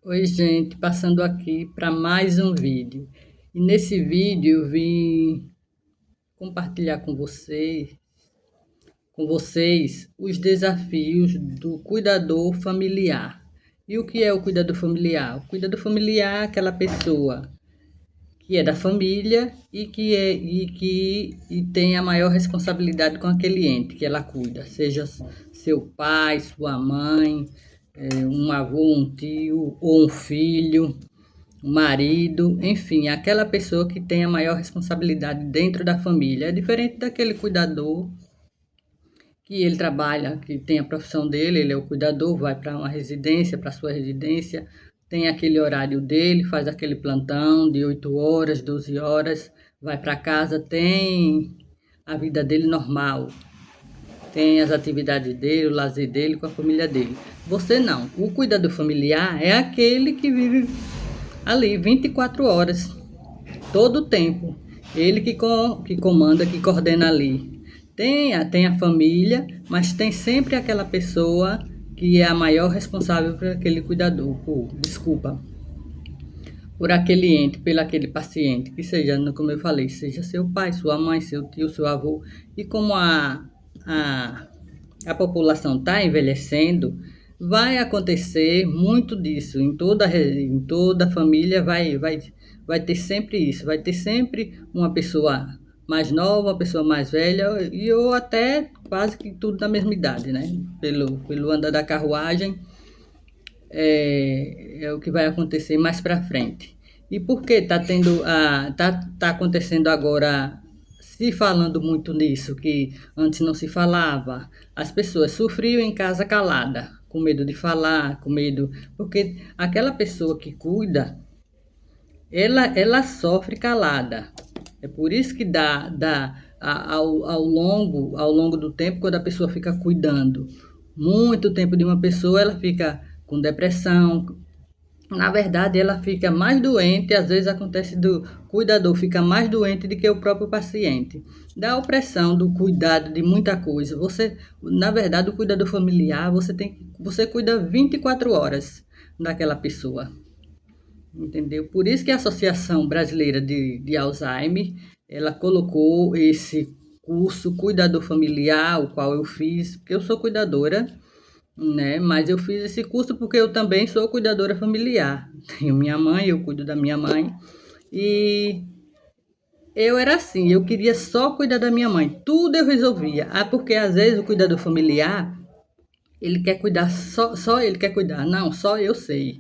Oi, gente, passando aqui para mais um vídeo. E nesse vídeo eu vim compartilhar com vocês os desafios do cuidador familiar. E o que é o cuidador familiar? O cuidador familiar é aquela pessoa que é da família e tem a maior responsabilidade com aquele ente que ela cuida, seja seu pai, sua mãe, um avô, um tio ou um filho, marido, enfim, aquela pessoa que tem a maior responsabilidade dentro da família. É diferente daquele cuidador que ele trabalha, que tem a profissão dele, ele é o cuidador, vai para uma residência, para sua residência, tem aquele horário dele, faz aquele plantão de 8 horas, 12 horas, vai para casa, tem a vida dele normal, tem as atividades dele, o lazer dele com a família dele. Você não. O cuidador familiar é aquele que vive ali 24 horas, todo o tempo. Ele que comanda, que coordena ali. Tem a família, mas tem sempre aquela pessoa que é a maior responsável por aquele cuidador, por aquele ente, pelo aquele paciente, que seja, como eu falei, seja seu pai, sua mãe, seu tio, seu avô. E como a, a população está envelhecendo, vai acontecer muito disso. Em toda família vai ter sempre isso. Vai ter sempre uma pessoa mais nova, uma pessoa mais velha, e ou até quase que tudo da mesma idade, né? Pelo andar da carruagem, é o que vai acontecer mais para frente. E por que tá acontecendo agora, se falando muito nisso, que antes não se falava? As pessoas sofriam em casa calada, com medo de falar, com medo, porque aquela pessoa que cuida, ela sofre calada. É por isso que ao longo do tempo, quando a pessoa fica cuidando muito tempo de uma pessoa, ela fica com depressão. Na verdade, ela fica mais doente, às vezes acontece do cuidador fica mais doente do que o próprio paciente. Da opressão, do cuidado de muita coisa. Na verdade, o cuidador familiar, você cuida 24 horas daquela pessoa. Entendeu? Por isso que a Associação Brasileira de Alzheimer, ela colocou esse curso Cuidador Familiar, o qual eu fiz, porque eu sou cuidadora, né? Mas eu fiz esse curso porque eu também sou cuidadora familiar. Tenho minha mãe, eu cuido da minha mãe. E eu era assim, eu queria só cuidar da minha mãe. Tudo eu resolvia. Porque às vezes o cuidador familiar, ele quer cuidar, só ele quer cuidar. Não, só eu sei.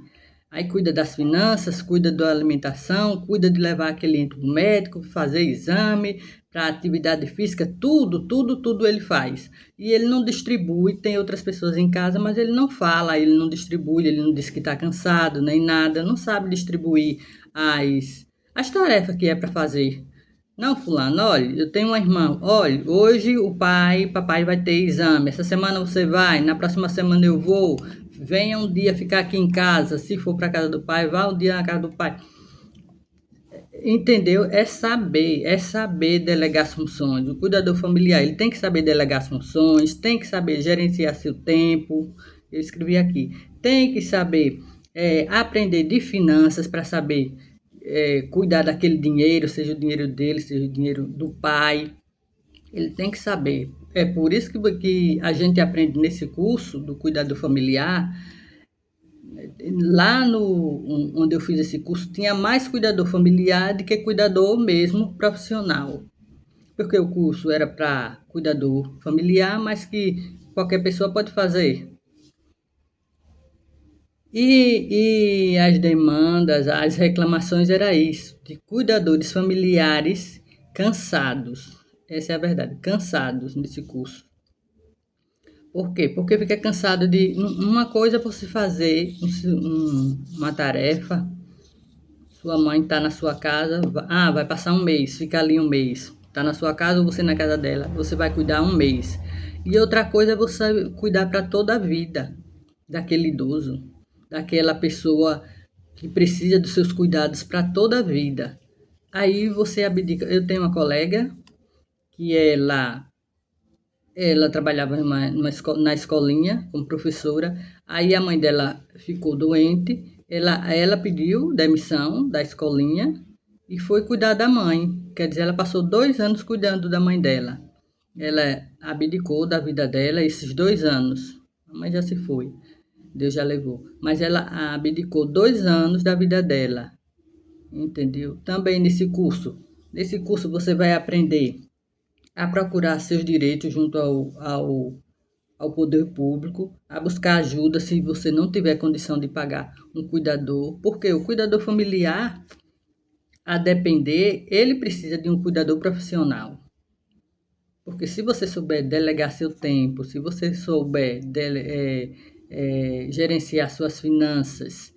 Aí cuida das finanças, cuida da alimentação, cuida de levar aquele ente para o médico, fazer exame, para atividade física, tudo ele faz. E ele não distribui, tem outras pessoas em casa, mas ele não fala, ele não distribui, ele não diz que está cansado, nem nada, não sabe distribuir as tarefas que é para fazer. Não, fulano, olha, eu tenho uma irmã. Olha, hoje papai vai ter exame. Essa semana você vai, na próxima semana eu vou. Venha um dia ficar aqui em casa. Se for para casa do pai, vá um dia na casa do pai. Entendeu? É saber delegar as funções. O cuidador familiar, ele tem que saber delegar as funções, tem que saber gerenciar seu tempo. Eu escrevi aqui. Tem que saber aprender de finanças para saber cuidar daquele dinheiro, seja o dinheiro dele, seja o dinheiro do pai. Ele tem que saber. É por isso que a gente aprende nesse curso do cuidador familiar. Lá onde eu fiz esse curso, tinha mais cuidador familiar do que cuidador mesmo profissional. Porque o curso era para cuidador familiar, mas que qualquer pessoa pode fazer. E as demandas, as reclamações era isso, de cuidadores familiares cansados. Essa é a verdade, cansados nesse curso. Por quê? Porque fica cansado de uma coisa você fazer, uma tarefa. Sua mãe está na sua casa, vai passar um mês, fica ali um mês. Está na sua casa ou você na casa dela, você vai cuidar um mês. E outra coisa é você cuidar para toda a vida daquele idoso, daquela pessoa que precisa dos seus cuidados para toda a vida. Aí você abdica. Eu tenho uma colega que ela trabalhava na escolinha como professora. Aí a mãe dela ficou doente. Ela pediu demissão da escolinha e foi cuidar da mãe. Quer dizer, ela passou 2 anos cuidando da mãe dela. Ela abdicou da vida dela esses 2 anos. A mãe já se foi, Deus já levou. Mas ela abdicou 2 anos da vida dela, entendeu? Também nesse curso. Nesse curso você vai aprender a procurar seus direitos junto ao poder público, a buscar ajuda se você não tiver condição de pagar um cuidador, porque o cuidador familiar, a depender, ele precisa de um cuidador profissional. Porque se você souber delegar seu tempo, se você souber gerenciar suas finanças,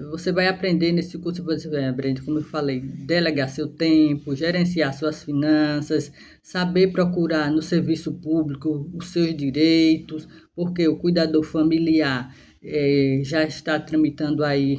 você vai aprender nesse curso, você vai aprender, como eu falei, delegar seu tempo, gerenciar suas finanças, saber procurar no serviço público os seus direitos, porque o cuidador familiar já está tramitando aí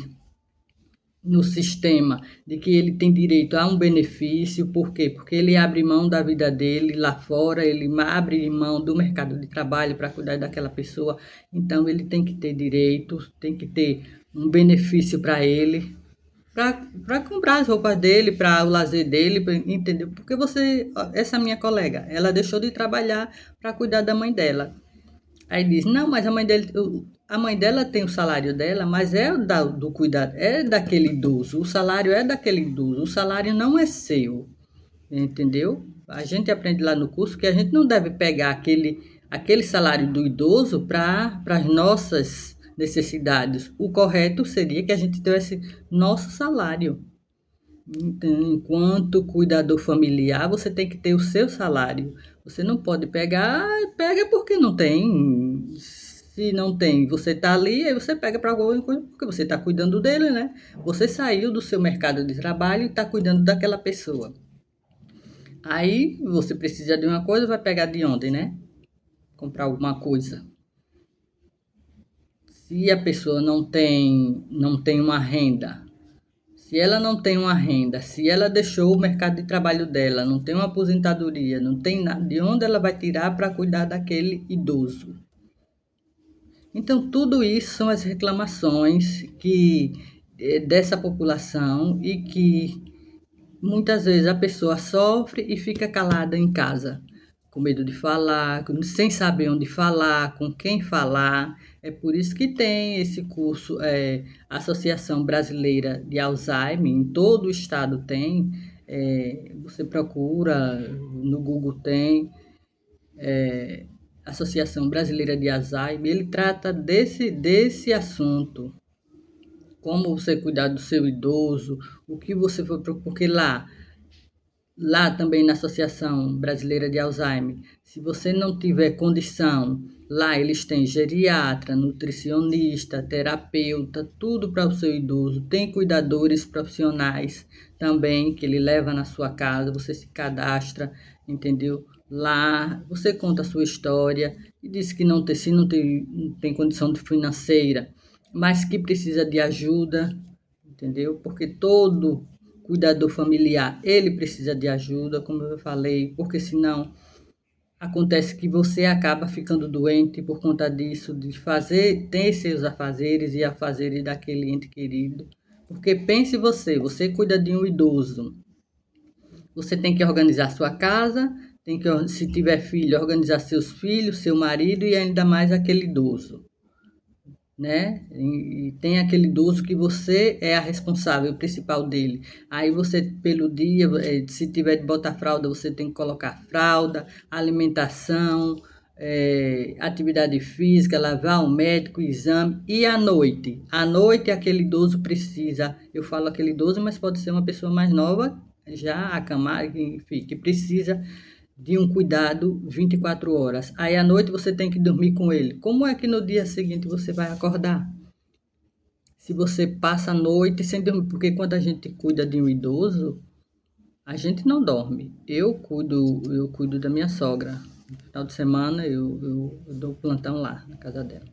no sistema de que ele tem direito a um benefício, por quê? Porque ele abre mão da vida dele lá fora, ele abre mão do mercado de trabalho para cuidar daquela pessoa, então ele tem que ter direito, tem que ter um benefício para ele, para comprar as roupas dele, para o lazer dele, entendeu? Porque essa minha colega, ela deixou de trabalhar para cuidar da mãe dela. Aí diz, não, mas a mãe dela tem o salário dela, mas é do cuidado, é daquele idoso, o salário é daquele idoso, o salário não é seu, entendeu? A gente aprende lá no curso que a gente não deve pegar aquele salário do idoso para as nossas necessidades. O correto seria que a gente tivesse nosso salário. Então, enquanto cuidador familiar, você tem que ter o seu salário. Você não pode pegar, pega porque não tem. Se não tem, você está ali, aí você pega para alguma coisa, porque você está cuidando dele, né? Você saiu do seu mercado de trabalho e está cuidando daquela pessoa. Aí você precisa de uma coisa, vai pegar de onde, né? Comprar alguma coisa. Se a pessoa não tem uma renda, se ela não tem uma renda, se ela deixou o mercado de trabalho dela, não tem uma aposentadoria, não tem nada, de onde ela vai tirar para cuidar daquele idoso? Então, tudo isso são as reclamações dessa população e que muitas vezes a pessoa sofre e fica calada em casa, com medo de falar, sem saber onde falar, com quem falar. É por isso que tem esse curso, Associação Brasileira de Alzheimer, em todo o estado tem. Você procura, no Google tem, Associação Brasileira de Alzheimer, ele trata desse assunto, como você cuidar do seu idoso, o que você for, porque lá também na Associação Brasileira de Alzheimer, se você não tiver condição, lá eles têm geriatra, nutricionista, terapeuta, tudo para o seu idoso. Tem cuidadores profissionais também que ele leva na sua casa, você se cadastra, entendeu? Lá você conta a sua história e diz que se não tem condição financeira, mas que precisa de ajuda, entendeu? Porque todo cuidador familiar, ele precisa de ajuda, como eu falei, porque senão acontece que você acaba ficando doente por conta disso, de ter seus afazeres e afazeres daquele ente querido. Porque pense você cuida de um idoso, você tem que organizar sua casa, tem que, se tiver filho, organizar seus filhos, seu marido e ainda mais aquele idoso, né? E tem aquele idoso que você é a responsável principal dele. Aí você, pelo dia, se tiver de botar fralda, você tem que colocar fralda, alimentação, atividade física, levar ao médico, exame. E à noite? À noite aquele idoso precisa, eu falo aquele idoso, mas pode ser uma pessoa mais nova, já acamada, enfim, que precisa de um cuidado 24 horas. Aí à noite você tem que dormir com ele. Como é que no dia seguinte você vai acordar? Se você passa a noite sem dormir, porque quando a gente cuida de um idoso, a gente não dorme. Eu cuido da minha sogra. No final de semana eu dou plantão lá na casa dela.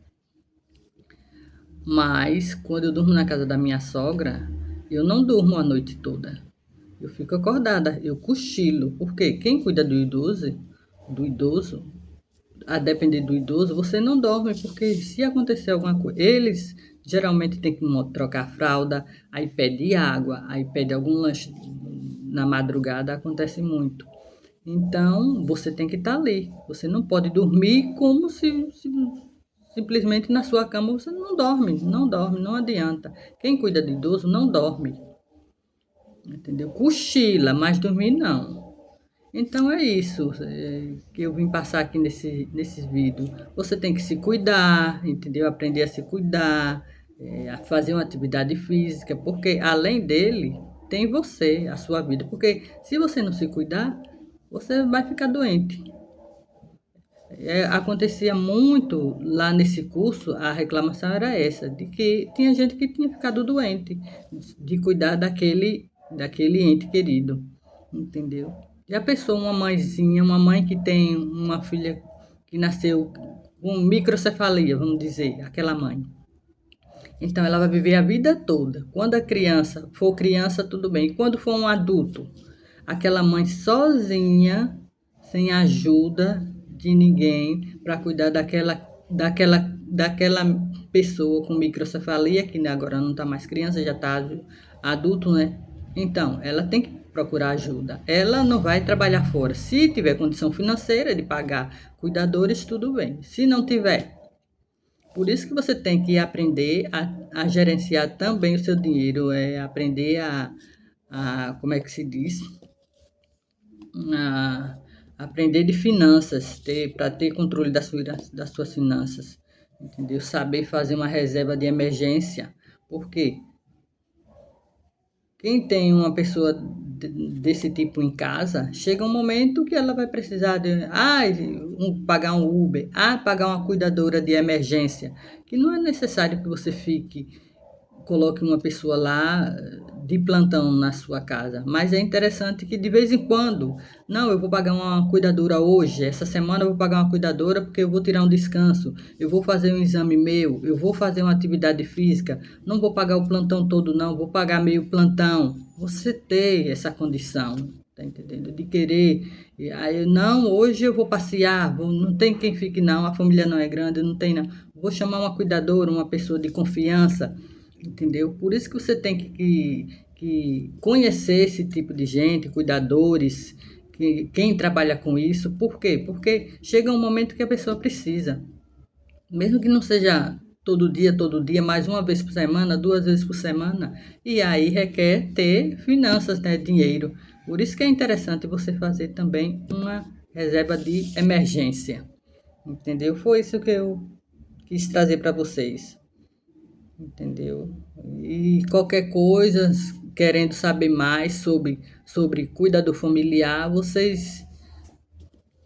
Mas quando eu durmo na casa da minha sogra, eu não durmo a noite toda. Eu fico acordada, eu cochilo. Porque quem cuida do idoso, a depender do idoso, você não dorme, porque se acontecer alguma coisa, eles geralmente têm que trocar a fralda, aí pede água, aí pede algum lanche na madrugada, acontece muito. Então, você tem que estar ali. Você não pode dormir como se simplesmente na sua cama você não dorme, não dorme, não adianta. Quem cuida de idoso não dorme, entendeu? Cochila, mas dormir não. Então é isso que eu vim passar aqui nesses vídeos. Você tem que se cuidar, entendeu? Aprender a se cuidar, a fazer uma atividade física, porque além dele, tem você, a sua vida. Porque se você não se cuidar, você vai ficar doente. Acontecia muito lá nesse curso, a reclamação era essa, de que tinha gente que tinha ficado doente, de cuidar daquele ente querido, entendeu? Já pensou uma mãezinha, uma mãe que tem uma filha que nasceu com microcefalia, vamos dizer, aquela mãe. Então ela vai viver a vida toda. Quando a criança for criança, tudo bem. E quando for um adulto, aquela mãe sozinha, sem ajuda de ninguém, para cuidar daquela pessoa com microcefalia, que agora não está mais criança, já está adulto, né? Então, ela tem que procurar ajuda. Ela não vai trabalhar fora. Se tiver condição financeira de pagar cuidadores, tudo bem. Se não tiver, por isso que você tem que aprender a gerenciar também o seu dinheiro, aprender como é que se diz? A aprender de finanças, para ter controle das suas finanças, entendeu? Saber fazer uma reserva de emergência, porque quem tem uma pessoa desse tipo em casa, chega um momento que ela vai precisar pagar um Uber, pagar uma cuidadora de emergência, que não é necessário que você coloque uma pessoa lá de plantão na sua casa, mas é interessante que de vez em quando, não, eu vou pagar uma cuidadora hoje, essa semana eu vou pagar uma cuidadora porque eu vou tirar um descanso, eu vou fazer um exame meu, eu vou fazer uma atividade física, não vou pagar o plantão todo não, vou pagar meio plantão. Você ter essa condição, tá entendendo? De querer, aí, não, hoje eu vou passear, não tem quem fique não, a família não é grande, não tem não, vou chamar uma cuidadora, uma pessoa de confiança, entendeu? Por isso que você tem que conhecer esse tipo de gente, cuidadores, quem trabalha com isso. Por quê? Porque chega um momento que a pessoa precisa. Mesmo que não seja todo dia, mais uma vez por semana, duas vezes por semana. E aí requer ter finanças, né? Dinheiro. Por isso que é interessante você fazer também uma reserva de emergência. Entendeu? Foi isso que eu quis trazer para vocês. Entendeu? E qualquer coisa, querendo saber mais sobre cuidador familiar, vocês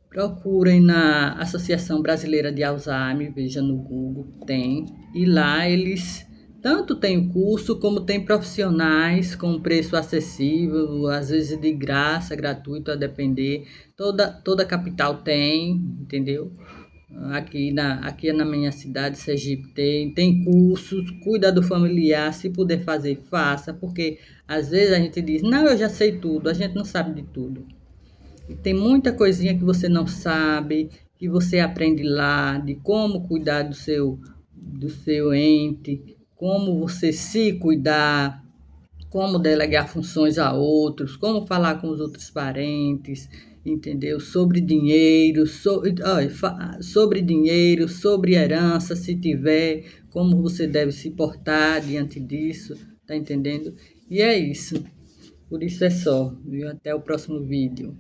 procurem na Associação Brasileira de Alzheimer, veja no Google, tem. E lá eles tanto tem o curso, como tem profissionais com preço acessível, às vezes de graça, gratuito, a depender. Toda capital tem, entendeu? Aqui na minha cidade, Sergipe, tem cursos, cuida do familiar, se puder fazer, faça, porque às vezes a gente diz, não, eu já sei tudo, a gente não sabe de tudo. E tem muita coisinha que você não sabe, que você aprende lá, de como cuidar do seu ente, como você se cuidar, como delegar funções a outros, como falar com os outros parentes, entendeu? Sobre dinheiro, sobre dinheiro, sobre herança, se tiver, como você deve se portar diante disso, tá entendendo? E é isso. Por isso é só, viu? Até o próximo vídeo.